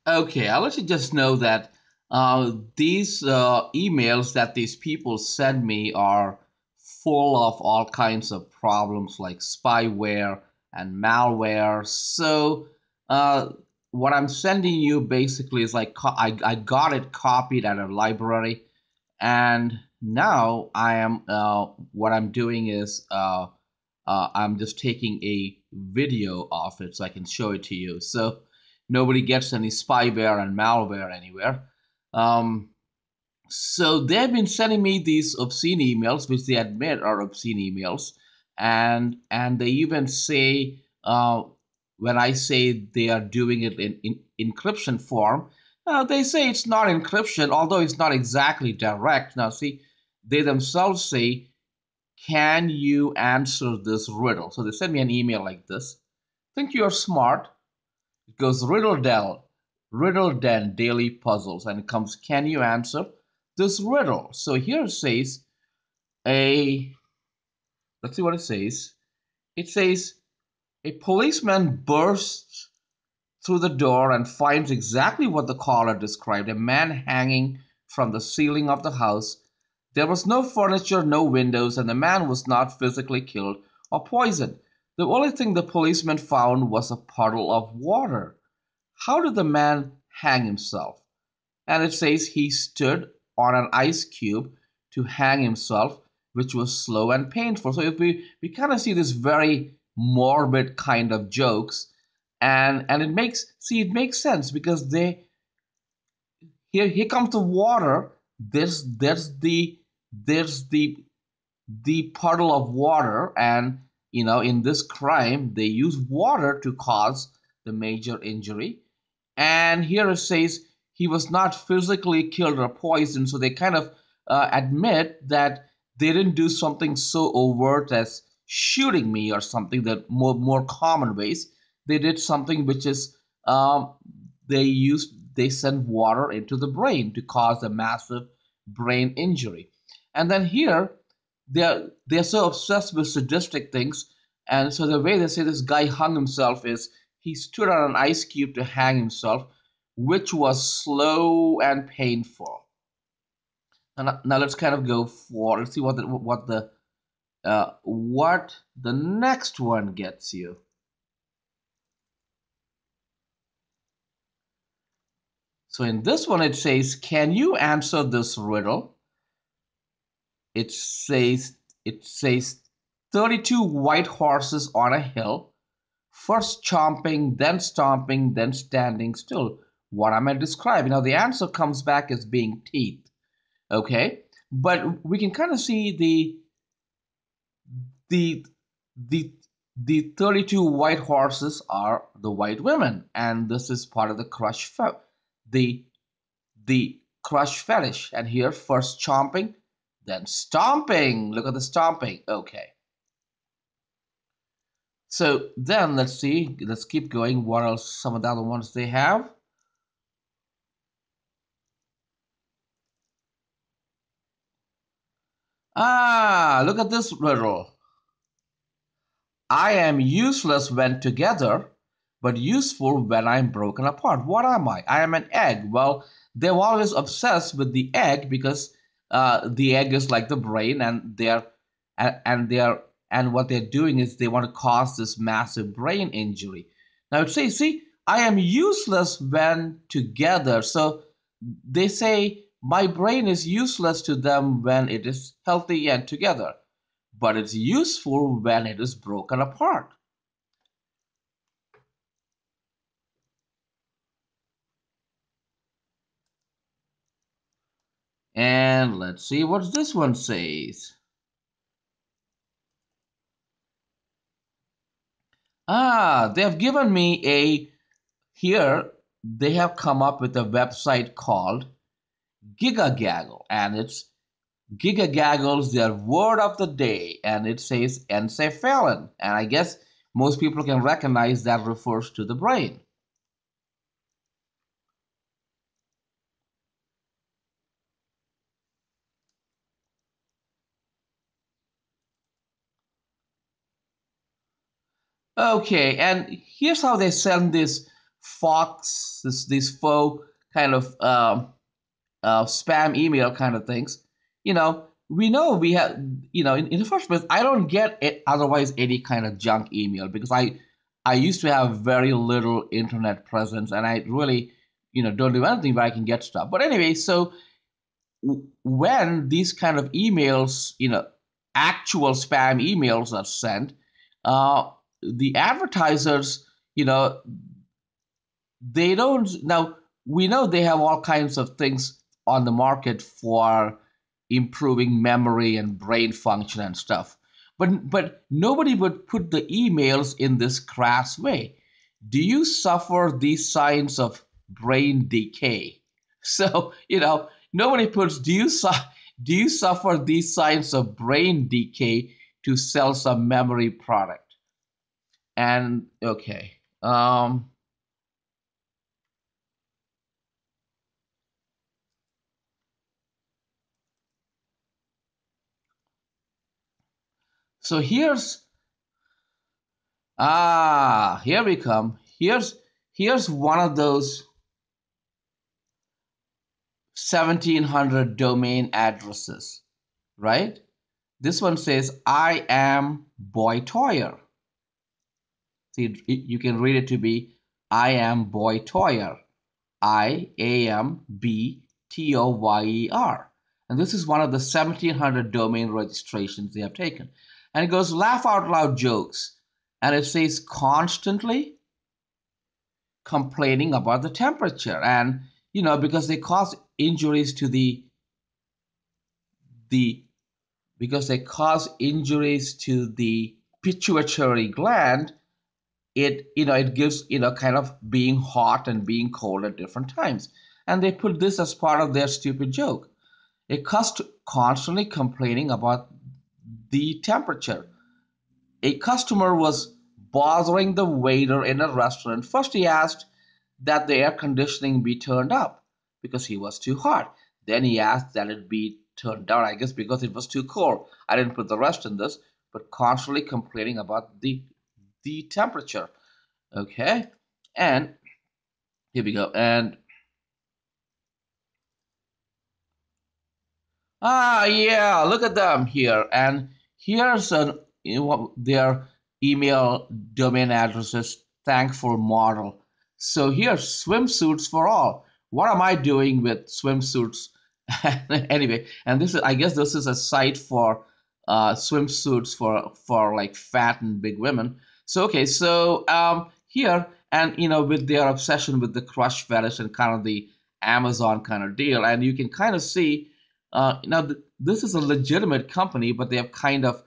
Okay, I'll let you just know that these emails that these people send me are full of all kinds of problems like spyware and malware. So, uh, what I'm sending you basically is like I got it copied at a library, and now I am what I'm doing is I'm just taking a video of it so I can show it to you. So nobody gets any spyware and malware anywhere. Um, so they've been sending me these obscene emails, which they admit are obscene emails, and they even say when I say they are doing it in encryption form, they say it's not encryption, although it's not exactly direct. Now, see, they themselves say, "Can you answer this riddle?" So they send me an email like this. Think you're smart? It goes riddle den daily puzzles, and it comes, can you answer this riddle? So here it says a let's see what it says. It says a policeman bursts through the door and finds exactly what the caller described, a man hanging from the ceiling of the house. There was no furniture, no windows, and the man was not physically killed or poisoned. The only thing the policeman found was a puddle of water. How did the man hang himself? And it says he stood on an ice cube to hang himself, which was slow and painful. So if we kind of see this very morbid kind of jokes, and it makes sense because they here comes the water. There's the puddle of water, and in this crime they use water to cause the major injury. And here it says he was not physically killed or poisoned, so they kind of admit that they didn't do something so overt as shooting me or something, that more common ways. They did something which is they send water into the brain to cause a massive brain injury. And then here they're so obsessed with sadistic things, and so the way they say this guy hung himself is he stood on an ice cube to hang himself, which was slow and painful. And now let's kind of go for, let's see what the next one gets you. So in this one it says, can you answer this riddle? It says 32 white horses on a hill, first chomping, then stomping, then standing still. What am I describing? Now the answer comes back as being teeth. Okay, but we can kind of see the the the 32 white horses are the white women, and this is part of the the crush fetish. And here, first chomping, then stomping. Look at the stomping. Okay. So then let's see. Let's keep going. What else? Some of the other ones they have. Ah, look at this riddle. I am useless when together, but useful when I'm broken apart. What am I? I am an egg. Well, they're always obsessed with the egg because the egg is like the brain, and what they're doing is they want to cause this massive brain injury. Now it says, see, I am useless when together. So they say my brain is useless to them when it is healthy and together, but it's useful when it is broken apart. And let's see what this one says. Ah, they have given me here they have come up with a website called Gigagaggle, and it's Gigagaggle's their word of the day, and it says encephalon, and I guess most people can recognize that refers to the brain. Okay, and here's how they send this fox, these faux kind of spam email kind of things, we know we have, in the first place, I don't get it otherwise any kind of junk email because I used to have very little internet presence and I really, don't do anything but I can get stuff. But anyway, so when these kind of emails, actual spam emails are sent, the advertisers, they don't. Now we know they have all kinds of things on the market for improving memory and brain function and stuff, but nobody would put the emails in this crass way. Do you suffer these signs of brain decay? So nobody puts, do you suffer these signs of brain decay to sell some memory product? And okay. So here we come. Here's one of those 1700 domain addresses, right? This one says, I am Boy Toyer. See, you can read it to be, I am Boy Toyer. IAMBTOYER. And this is one of the 1700 domain registrations they have taken. And it goes laugh out loud jokes. And it says constantly complaining about the temperature. And, because they cause injuries to the because they cause injuries to the pituitary gland, it gives kind of being hot and being cold at different times, and they put this as part of their stupid joke. Constantly complaining about the temperature. A customer was bothering the waiter in a restaurant. First he asked that the air conditioning be turned up because he was too hot. Then he asked that it be turned down, I guess because it was too cold. I didn't put the rest in this, but constantly complaining about the temperature. Okay, and here we go. And yeah, look at them here. And here's their email domain addresses, thankful model. So here's swimsuits for all. What am I doing with swimsuits? Anyway, and I guess this is a site for swimsuits for like fat and big women. So okay, so here, and with their obsession with the crush fetish and kind of the Amazon kind of deal, and you can kind of see now this is a legitimate company, but they have kind of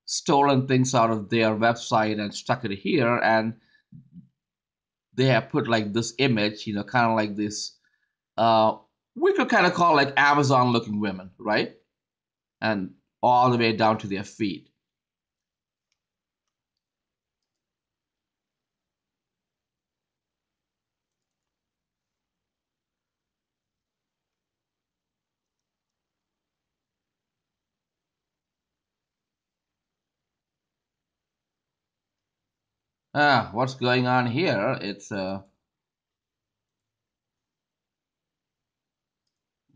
stolen things out of their website and stuck it here, and they have put like this image, kind of like this. We could kind of call like Amazon looking women, right? And all the way down to their feet. What's going on here? It's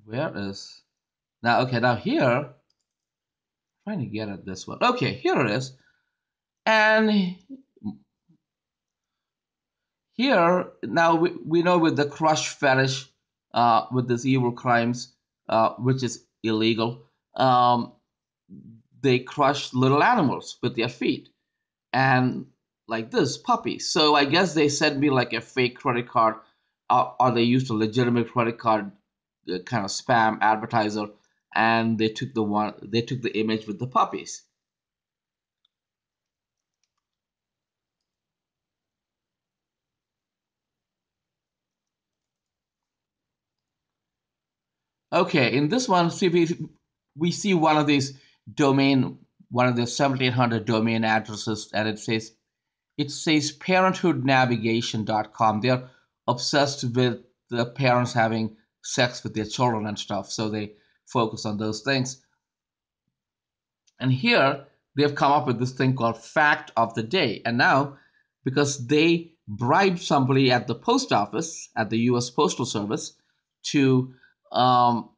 where is now? Okay, now here, trying to get at this one. Okay, here it is, and here now we know with the crush fetish, with this evil crimes, which is illegal. They crush little animals with their feet, and like this puppies. So I guess they sent me like a fake credit card, or they used a legitimate credit card kind of spam advertiser, and they took the image with the puppies. Okay, in this one, see we see one of the 1700 domain addresses, and it says parenthoodnavigation.com. They're obsessed with the parents having sex with their children and stuff, so they focus on those things. And here they've come up with this thing called fact of the day. And now, because they bribed somebody at the post office, at the U.S. Postal Service, to um,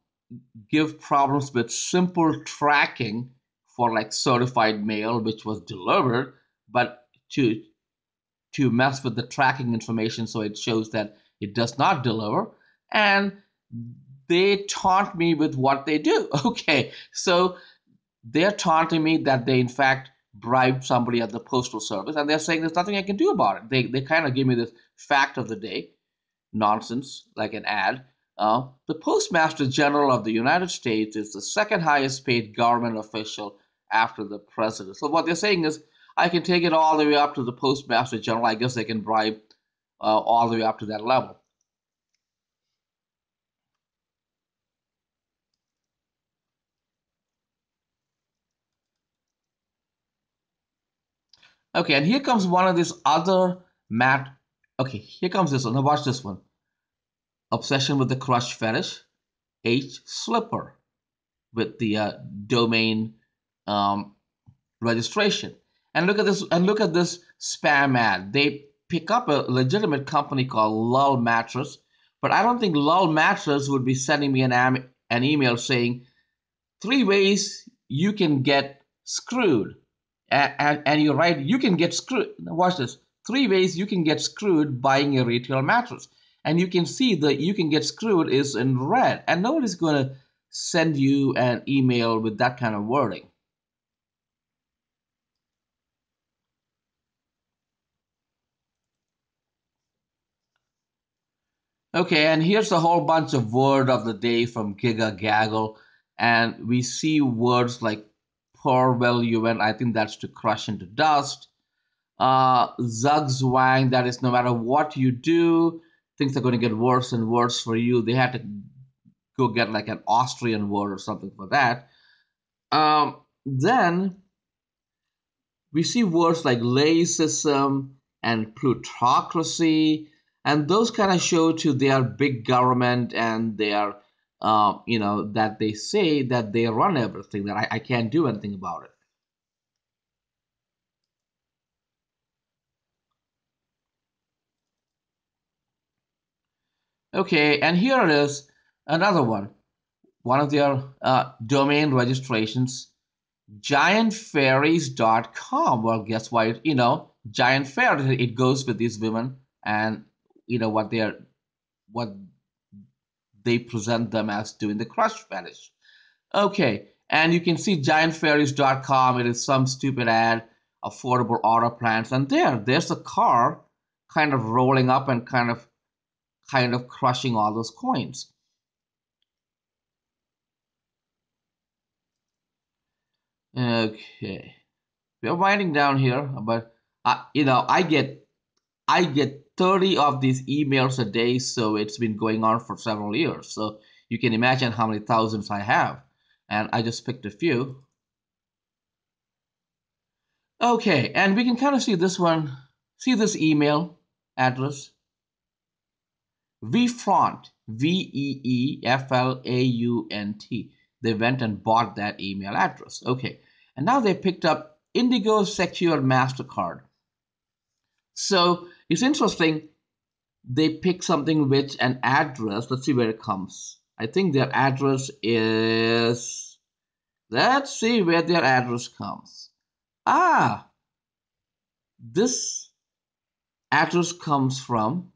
give problems with simple tracking for like certified mail, which was delivered, but to mess with the tracking information so it shows that it does not deliver. And they taunt me with what they do. Okay, so they're taunting me that they in fact bribed somebody at the postal service, and they're saying there's nothing I can do about it. They kind of give me this fact of the day nonsense, like an ad. The Postmaster General of the United States is the second highest paid government official after the president. So what they're saying is, I can take it all the way up to the Postmaster General. I guess they can bribe all the way up to that level. Okay, and here comes one of these other mat. Okay, here comes this one. Now watch this one. Obsession with the crush fetish. H slipper with the domain um, registration. And look at this. And look at this spam ad. They pick up a legitimate company called Lull Mattress, but I don't think Lull Mattress would be sending me an email saying 3 ways you can get screwed. And you're right, you can get screwed. Now watch this. 3 ways you can get screwed buying a retail mattress. And you can see that you can get screwed is in red. And nobody's going to send you an email with that kind of wording. Okay, and here's a whole bunch of word of the day from Giga Gaggle. And we see words like poor well you went, I think that's to crush into dust. Zugzwang, that is no matter what you do, things are going to get worse and worse for you. They had to go get like an Austrian word or something for that. Then we see words like laicism and plutocracy, and those kind of show to their big government and their, that they say that they run everything, that I can't do anything about it. Okay, and here it is, another one of their domain registrations, giantfairies.com. Well, guess what? Giant fairies, it goes with these women and what they present them as doing the crush fetish. Okay, and you can see giantfairies.com. It is some stupid ad, affordable auto plans, and there's a car kind of rolling up and kind of crushing all those coins. Okay, we're winding down here, but I get 30 of these emails a day, so it's been going on for several years. So you can imagine how many thousands I have, and I just picked a few. Okay, and we can kind of see this one. See this email address? VFlaunt, VEEFLAUNT. They went and bought that email address. Okay, and now they picked up Indigo Secure MasterCard. So it's interesting. They pick something with an address. Let's see where it comes. I think their address is. Let's see where their address comes. Ah, this address comes from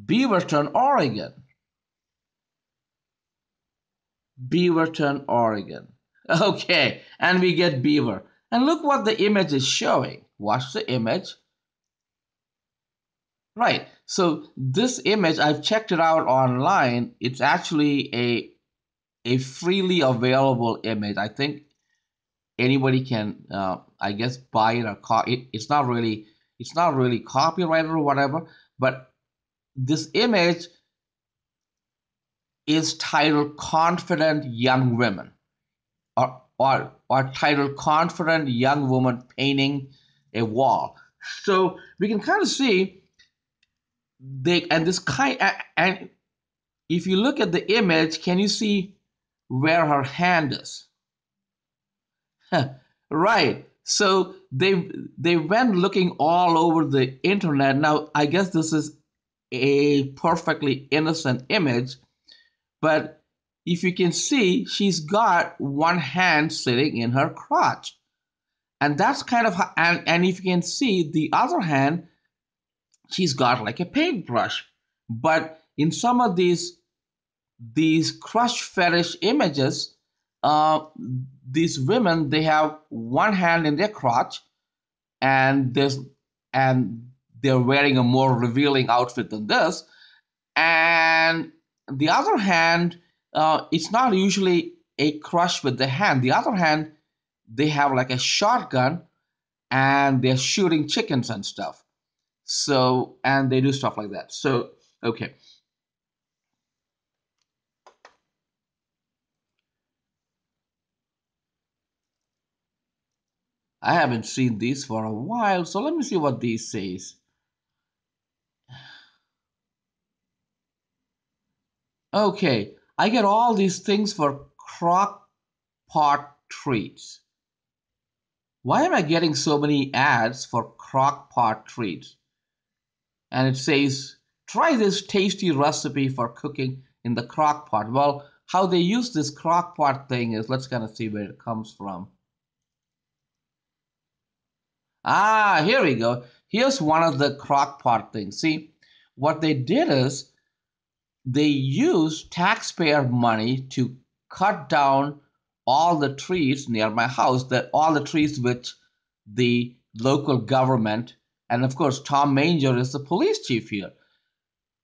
Beaverton, Oregon. Beaverton, Oregon. Okay, and we get beaver. And look what the image is showing. Watch the image. Right. So this image, I've checked it out online. It's actually a freely available image. I think anybody can, I guess, buy it or it's not really copyrighted or whatever. But this image is titled "Confident Young Women," or titled "Confident Young Woman Painting a Wall." So we can kind of see and if you look at the image, can you see where her hand is? Right. So they went looking all over the internet. Now I guess this is a perfectly innocent image, but if you can see, she's got one hand sitting in her crotch. And that's kind of, and if you can see the other hand, she's got like a paintbrush. But in some of these crotch fetish images, uh, these women, they have one hand in their crotch, and they're wearing a more revealing outfit than this, and the other hand, it's not usually a crush with the hand. The other hand, they have like a shotgun, and they're shooting chickens and stuff. So, and they do stuff like that. So, okay. I haven't seen these for a while, so let me see what these says. Okay, I get all these things for crock pot treats. Why am I getting so many ads for crock pot treats? And it says, try this tasty recipe for cooking in the crock pot. Well, how they use this crock pot thing is, let's kind of see where it comes from. Ah, here we go. Here's one of the crock pot things. See, what they did is they used taxpayer money to cut down all the trees near my house, that all the trees which the local government, and of course Tom Manger is the police chief here,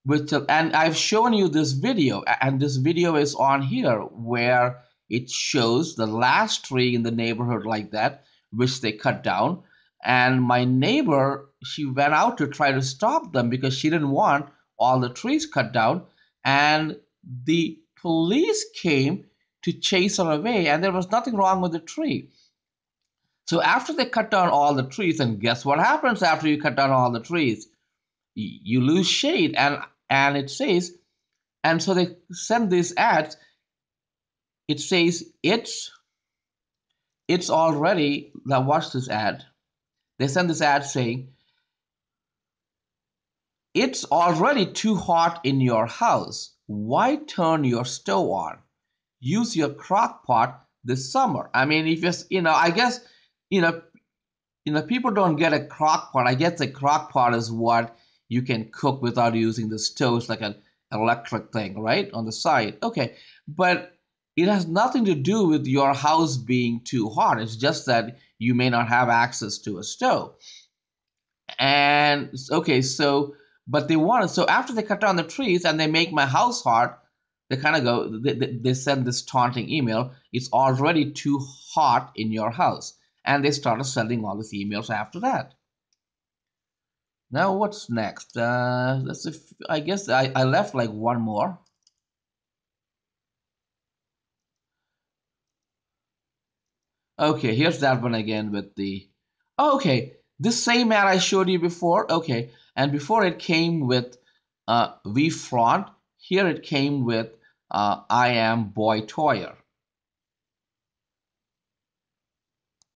which, and I've shown you this video, and this video is on here where it shows the last tree in the neighborhood like that, which they cut down. And my neighbor, she went out to try to stop them because she didn't want all the trees cut down. And the police came to chase her away, and there was nothing wrong with the tree. So after they cut down all the trees, and guess what happens after you cut down all the trees? You lose shade, and it says, and so they send these ads. It says it's already. Now watch this ad. They send this ad saying it's already too hot in your house. Why turn your stove on? Use your crock pot this summer. I mean, if I guess you know people don't get a crock pot. I guess a crock pot is what you can cook without using the stove. It's like an electric thing, right, on the side. Okay, but it has nothing to do with your house being too hot. It's just that you may not have access to a stove. And okay, so but they want it. So after they cut down the trees and they make my house hot, they kind of go. They send this taunting email. It's already too hot in your house, and they started sending all these emails after that. Now what's next? I guess I left like one more. Okay, here's that one again with the. Oh, okay, this same ad I showed you before. Okay, and before it came with we front. Here it came with I am Boy Toyer.